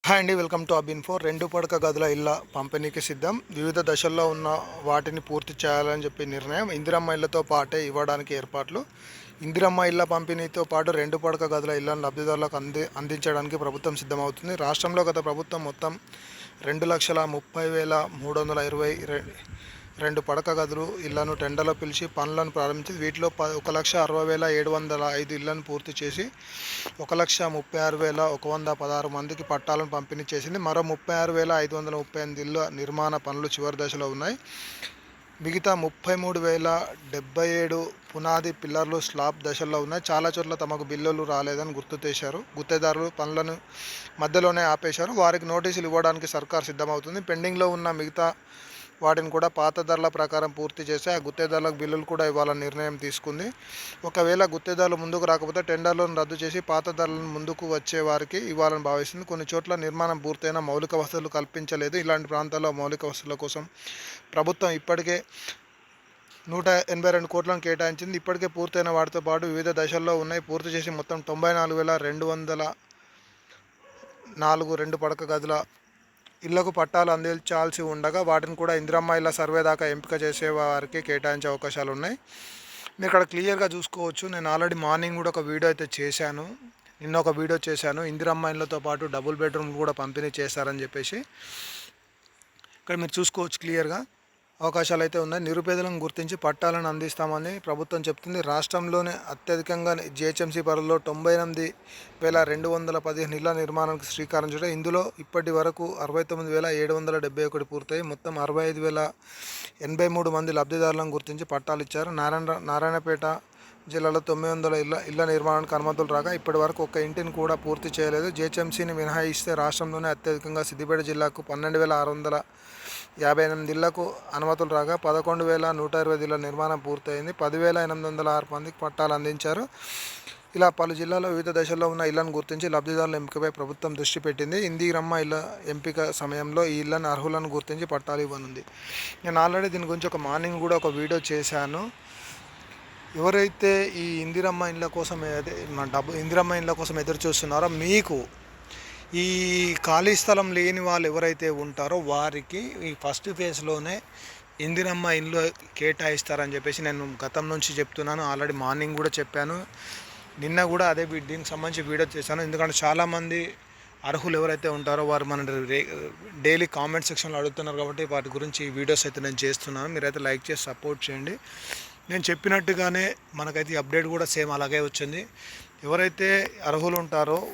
Hi అండి, welcome to అబిన్ఫో. 2 పడక గదుల ఇళ్ళ పంపిణీకి సిద్ధం. వివిధ దశల్లో ఉన్న వాటిని పూర్తి చేయాలని చెప్పి నిర్ణయం. ఇందిరమ్మ ఇళ్లతో పాటే ఇవ్వడానికి ఏర్పాట్లు. ఇందిరమ్మ ఇళ్ల పంపిణీతో పాటు 2 పడక గదుల ఇళ్లను లబ్ధిదారులకు అందించడానికి ప్రభుత్వం సిద్ధమవుతుంది. రాష్ట్రంలో గత ప్రభుత్వం మొత్తం 2,30,322 పడక గదులు ఇళ్లను టెండర్లో పిలిచి పనులను ప్రారంభించింది. వీటిలో 1,60,705 ఇళ్లను పూర్తి చేసి 1,36,116 మందికి పట్టాలను పంపిణీ చేసింది. మరో 36,538 ఇళ్ల నిర్మాణ పనులు చివరి దశలో ఉన్నాయి. మిగతా 33,077 పునాది పిల్లర్లు స్లాబ్ దశల్లో ఉన్నాయి. చాలా చోట్ల తమకు బిల్లులు రాలేదని గుర్తుచేశారు. గుత్తేదారులు పనులను మధ్యలోనే ఆపేశారు. వారికి నోటీసులు ఇవ్వడానికి సర్కార్ సిద్ధమవుతుంది. పెండింగ్లో ఉన్న మిగతా వాటిని కూడా పాత ధరల ప్రకారం పూర్తి చేసి ఆ గుత్తేదారులకు బిల్లులు కూడా ఇవ్వాలని నిర్ణయం తీసుకుంది. ఒకవేళ గుత్తేదారులు ముందుకు రాకపోతే టెండర్లను రద్దు చేసి పాత ధరలను ముందుకు వచ్చే వారికి ఇవ్వాలని భావిస్తుంది. కొన్ని చోట్ల నిర్మాణం పూర్తయిన మౌలిక వసతులు కల్పించలేదు. ఇలాంటి ప్రాంతాల్లో మౌలిక వసతుల కోసం ప్రభుత్వం ఇప్పటికే 182 కోట్లను కేటాయించింది. ఇప్పటికే పూర్తయిన వాటితో పాటు వివిధ దశల్లో ఉన్నాయి. పూర్తి చేసి మొత్తం 94,204 2 పడక గదుల ఇళ్లకు పట్టాలు అందించాల్సి ఉండగా వాటిని కూడా ఇందిరమ్మ ఇళ్ల సర్వే దాకా ఎంపిక చేసే వారికి కేటాయించే అవకాశాలు ఉన్నాయి. మీరు ఇక్కడ క్లియర్గా చూసుకోవచ్చు. నేను ఆల్రెడీ మార్నింగ్ కూడా ఒక వీడియో అయితే చేశాను. నిన్న ఒక వీడియో చేశాను. ఇందిరమ్మ ఇళ్లతో పాటు డబుల్ బెడ్రూమ్ కూడా పంపిణీ చేశారని చెప్పేసి ఇక్కడ మీరు చూసుకోవచ్చు. క్లియర్గా అవకాశాలు అయితే ఉన్నాయి. నిరుపేదలను గుర్తించి పట్టాలను అందిస్తామని ప్రభుత్వం చెప్తుంది. రాష్ట్రంలోనే అత్యధికంగా జిహెచ్ఎంసీ పరిధిలో 99,215 ఇళ్ల నిర్మాణానికి శ్రీకారం చుట్టారు. ఇందులో ఇప్పటి వరకు 69,771 పూర్తయి మొత్తం 65,083 మంది లబ్ధిదారులను గుర్తించి పట్టాలు ఇచ్చారు. నారాయణపేట జిల్లాలో 900 ఇళ్ల నిర్మాణానికి అనుమతులు రాగా ఇప్పటి వరకు ఒక్క ఇంటిని కూడా పూర్తి చేయలేదు. జిహెచ్ఎంసీని మినహాయిస్తే రాష్ట్రంలోనే అత్యధికంగా సిద్దిపేట జిల్లాకు 12,658 ఇళ్లకు అనుమతులు రాగా 11,120 ఇళ్ల నిర్మాణం పూర్తయింది. 10,806 మందికి పట్టాలు అందించారు. ఇలా పలు జిల్లాల్లో వివిధ దశల్లో ఉన్న ఇళ్లను గుర్తించి లబ్ధిదారుల ఎంపికపై ప్రభుత్వం దృష్టి పెట్టింది. ఇందిరమ్మ ఇళ్ల ఎంపిక సమయంలో ఈ ఇళ్లను అర్హులను గుర్తించి పట్టాలు ఇవ్వనుంది. నేను ఆల్రెడీ దీని గురించి ఒక మార్నింగ్ కూడా ఒక వీడియో చేశాను. ఎవరైతే ఈ ఇందిరమ్మ ఇండ్ల కోసం ఇందిరమ్మ ఇండ్ల కోసం ఎదురు చూస్తున్నారో, మీకు ఈ ఖాళీ స్థలం లేని వాళ్ళు ఎవరైతే ఉంటారో వారికి ఈ ఫస్ట్ ఫేజ్లోనే ఇందిరమ్మ ఇండ్లు కేటాయిస్తారని చెప్పేసి నేను గతం నుంచి చెప్తున్నాను. ఆల్రెడీ మార్నింగ్ కూడా చెప్పాను. నిన్న కూడా అదే దీనికి సంబంధించి వీడియో చేశాను. ఎందుకంటే చాలామంది అర్హులు ఎవరైతే ఉంటారో వారు మన డైలీ కామెంట్ సెక్షన్లో అడుగుతున్నారు కాబట్టి వాటి గురించి ఈ వీడియోస్ అయితే నేను చేస్తున్నాను. మీరైతే లైక్ చేసి సపోర్ట్ చేయండి. నేను చెప్పినట్టుగానే మనకైతే అప్డేట్ కూడా సేమ్ అలాగే వచ్చింది. ఎవరైతే అర్హులు ఉంటారో